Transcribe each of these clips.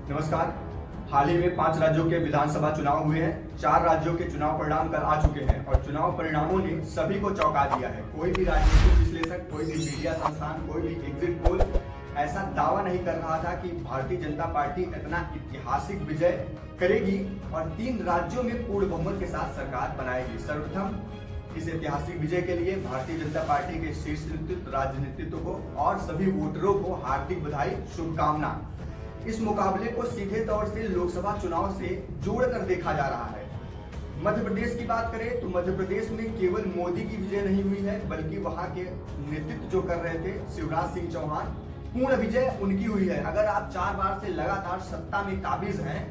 नमस्कार। हाल ही में 5 राज्यों के विधानसभा चुनाव हुए हैं। 4 राज्यों के चुनाव परिणाम कल आ चुके हैं और चुनाव परिणामों ने सभी को चौंका दिया है। कोई भी राजनीतिक विश्लेषक, कोई भी मीडिया संस्थान, कोई भी एग्जिट पोल ऐसा दावा नहीं कर रहा था कि भारतीय जनता पार्टी इतना ऐतिहासिक विजय करेगी और 3 राज्यों में पूर्ण बहुमत के साथ सरकार बनाएगी। सर्वप्रथम इस ऐतिहासिक विजय के लिए भारतीय जनता पार्टी के शीर्ष नेतृत्व, राज्य नेतृत्व को और सभी वोटरों को हार्दिक बधाई, शुभकामना। इस मुकाबले को सीधे तौर से लोकसभा चुनाव से जोड़कर देखा जा रहा है। मध्य प्रदेश की बात करें तो मध्य प्रदेश में केवल मोदी की विजय नहीं हुई है, बल्कि वहां के नेतृत्व जो कर रहे थे शिवराज सिंह चौहान, पूर्ण विजय उनकी हुई है। अगर आप 4 बार से लगातार सत्ता में काबिज हैं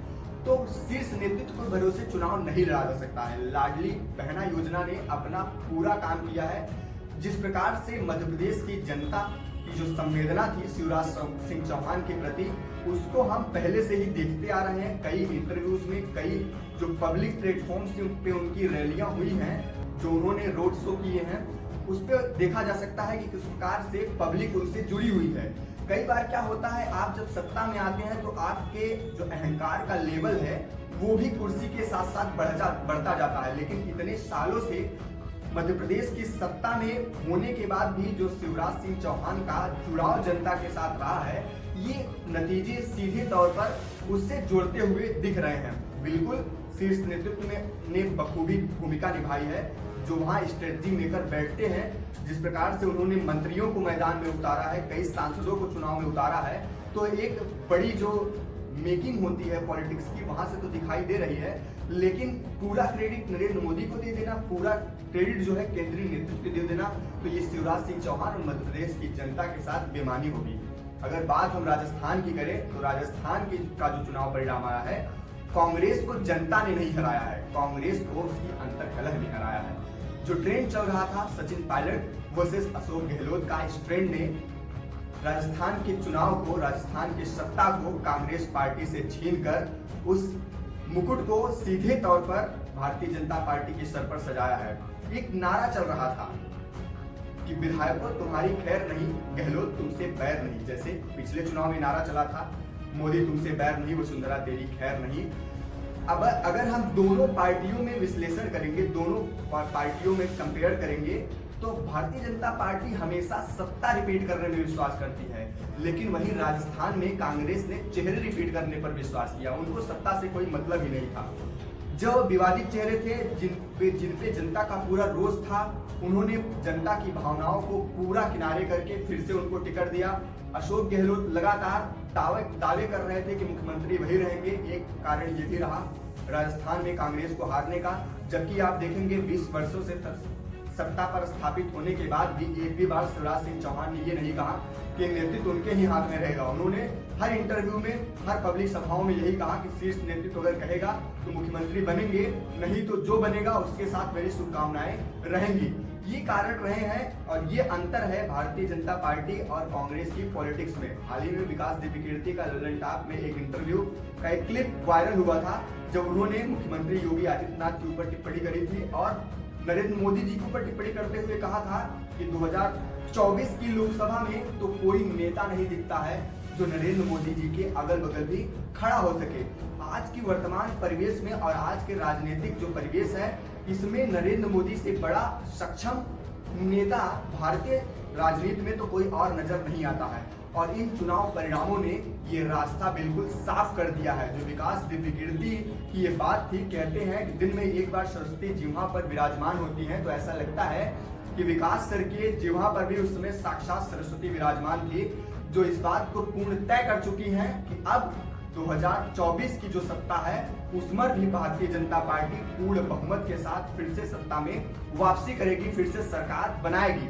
तो शीर्ष नेतृत्व को भरोसे चुनाव नहीं लड़ा जा सकता है। लाडली बहना योजना ने अपना पूरा काम किया है। जिस प्रकार से मध्य प्रदेश की जनता की जो संवेदना थी शिवराज सिंह चौहान के प्रति, उसको हम पहले से ही देखते आ रहे हैं। कई इंटरव्यूज में, कई जो पब्लिक प्लेटफॉर्म्स पे उनकी रैलियां हुई हैं, जो उन्होंने रोड शो किए हैं, उस पर देखा जा सकता है कि किस प्रकार से पब्लिक उनसे जुड़ी हुई है। कई बार क्या होता है, आप जब सत्ता में आते हैं तो आपके जो अहंकार का लेवल है वो भी कुर्सी के साथ साथ बढ़ता जाता है। लेकिन इतने सालों से मध्य प्रदेश की सत्ता में होने के बाद भी जो शिवराज सिंह चौहान का जुड़ाव जनता के साथ रहा है, ये नतीजे सीधे तौर पर उससे जोड़ते हुए दिख रहे हैं। बिल्कुल शीर्ष नेतृत्व ने बखूबी भूमिका निभाई है। जो वहाँ स्ट्रेटजी लेकर बैठते हैं, जिस प्रकार से उन्होंने मंत्रियों को मैदान में उतारा है, कई सांसदों को चुनाव में उतारा है, तो एक बड़ी जो मेकिंग होती है पॉलिटिक्स की, वहां से तो दिखाई दे रही है। लेकिन पूरा क्रेडिट नरेंद्र मोदी को दे देना, पूरा क्रेडिट जो है केंद्रीय नेतृत्व को दे देना, तो ये शिवराज सिंह चौहान और मध्य प्रदेश की जनता के साथ बेईमानी होगी। अगर बात हम राजस्थान की करें तो राजस्थान का जो चुनाव परिणाम आया है, कांग्रेस को जनता ने नहीं हराया है, कांग्रेस को उसकी अंतर्कलह ने हराया है। जो ट्रेंड चल रहा था सचिन पायलट वर्सेस अशोक गहलोत का, इस ट्रेंड ने राजस्थान के चुनाव को, राजस्थान की सत्ता को कांग्रेस पार्टी से छीनकर उस मुकुट को सीधे तौर पर भारतीय जनता पार्टी के सर पर सजाया है। एक नारा चल रहा था कि विधायकों तुम्हारी खैर नहीं, गहलोत तुमसे बैर नहीं। जैसे पिछले चुनाव में नारा चला था, मोदी तुमसे बैर नहीं, वसुंधरा तेरी खैर नहीं। अब अगर हम दोनों पार्टियों में विश्लेषण करेंगे, दोनों पार्टियों में कंपेयर करेंगे, तो भारतीय जनता पार्टी हमेशा सत्ता रिपीट करने में विश्वास करती है। लेकिन वहीं राजस्थान में कांग्रेस ने चेहरे रिपीट करने पर विश्वास किया। उनको सत्ता से कोई मतलब ही नहीं था। जो विवादित चेहरे थे, जिन पे जनता का पूरा रोष था, उन्होंने जनता की भावनाओं को पूरा किनारे करके फिर से उनको टिकट दिया। अशोक गहलोत लगातार दावे कर रहे थे कि मुख्यमंत्री वही रहेंगे। एक कारण ये भी रहा राजस्थान में कांग्रेस को हारने का। जबकि आप देखेंगे 20 वर्षों से सत्ता पर स्थापित होने के बाद भी एक भी बार शिवराज सिंह चौहान ने ये नहीं कहा कि नेतृत्व उनके ही हाथ में रहेगा। उन्होंने हर इंटरव्यू में, हर पब्लिक सभाओं में यही कहा कि शीर्ष नेतृत्व अगर कहेगा तो मुख्यमंत्री बनेंगे, नहीं तो जो बनेगा उसके साथ मेरी शुभकामनाएं रहेंगी। ये कारण रहे हैं और ये अंतर है भारतीय जनता पार्टी और कांग्रेस की पॉलिटिक्स में। हाल ही में विकास दिव्यकीर्ति का ललन टॉप में एक इंटरव्यू का एक क्लिप वायरल हुआ था, जब उन्होंने मुख्यमंत्री योगी आदित्यनाथ के ऊपर टिप्पणी करी थी और नरेंद्र मोदी जी के ऊपर टिप्पणी करते हुए कहा था कि 2024 की लोकसभा में तो कोई नेता नहीं दिखता है जो नरेंद्र मोदी जी के अगल बगल भी खड़ा हो सके। आज की वर्तमान परिवेश में और आज के राजनीतिक जो परिवेश है, इसमें नरेंद्र मोदी से बड़ा सक्षम नेता भारतीय राजनीति में तो कोई और नजर नहीं आता है। और इन चुनाव परिणामों ने ये रास्ता बिल्कुल साफ कर दिया है। जो विकास दिव्यकीर्ति की ये बात थी, कहते हैं कि दिन में एक बार सरस्वती जिह्वा पर विराजमान होती हैं, तो ऐसा लगता है कि विकास सर के जिह्वा पर भी उस समय साक्षात सरस्वती विराजमान थी, जो इस बात को पूर्ण तय कर चुकी हैं कि अब 2024 की जो सत्ता है उसमें भी भारतीय जनता पार्टी पूर्ण बहुमत के साथ फिर से सत्ता में वापसी करेगी, फिर से सरकार बनाएगी।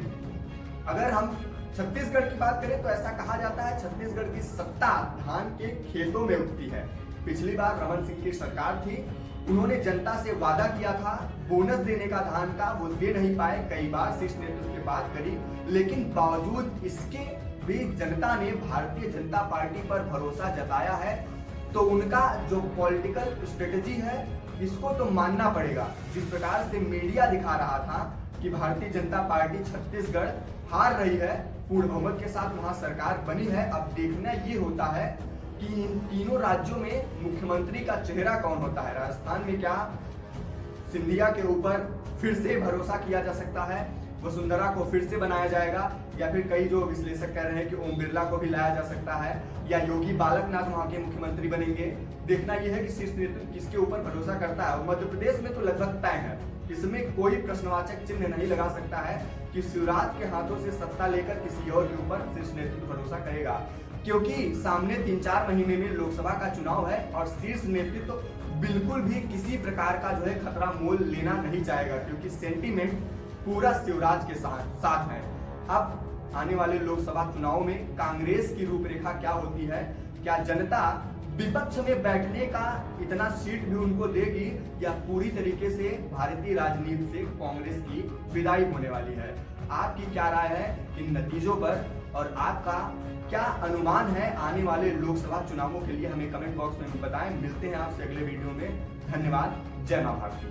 अगर हम छत्तीसगढ़ की बात करें तो ऐसा कहा जाता है छत्तीसगढ़ की सत्ता धान के खेतों में उगती है। पिछली बार रमन सिंह की सरकार थी, उन्होंने जनता से वादा किया था बोनस देने का धान का, वो दे नहीं पाए। कई बार शीर्ष नेतृत्व की बात करी, लेकिन बावजूद इसके भी जनता ने भारतीय जनता पार्टी पर भरोसा जताया है। तो उनका जो पॉलिटिकल स्ट्रेटेजी है, इसको तो मानना पड़ेगा। जिस प्रकार से मीडिया दिखा रहा था कि भारतीय जनता पार्टी छत्तीसगढ़ हार रही है, पूर्ण बहुमत के साथ वहां सरकार बनी है, अब देखना ये होता है कि इन तीनों राज्यों में मुख्यमंत्री का चेहरा कौन होता है। राजस्थान में क्या सिंधिया के ऊपर फिर से भरोसा किया जा सकता है, वसुंधरा को फिर से बनाया जाएगा, या फिर कई जो विश्लेषक कह रहे हैं कि ओम बिरला को भी लाया जा सकता है, या योगी बालकनाथ वहां के मुख्यमंत्री बनेंगे। देखना यह है कि शीर्ष नेतृत्व किसके ऊपर भरोसा करता है। और मध्य प्रदेश में तो लगभग तय है, इसमें कोई प्रश्नवाचक चिन्ह नहीं लगा सकता है कि शिवराज के हाथों से सत्ता लेकर किसी और के ऊपर शीर्ष नेतृत्व भरोसा करेगा, क्योंकि सामने 3-4 महीने में लोकसभा का चुनाव है और शीर्ष नेतृत्व बिल्कुल भी किसी प्रकार का जो है खतरा मोल लेना नहीं चाहेगा, क्योंकि सेंटीमेंट पूरा शिवराज के साथ है। अब आने वाले लोकसभा चुनाव में कांग्रेस की रूपरेखा क्या होती है, क्या जनता विपक्ष में बैठने का इतना सीट भी उनको देगी, या पूरी तरीके से भारतीय राजनीति से कांग्रेस की विदाई होने वाली है। आपकी क्या राय है इन नतीजों पर, और आपका क्या अनुमान है आने वाले लोकसभा चुनावों के लिए, हमें कमेंट बॉक्स में बताएं। मिलते हैं आपसे अगले वीडियो में। धन्यवाद। जय मां भारती।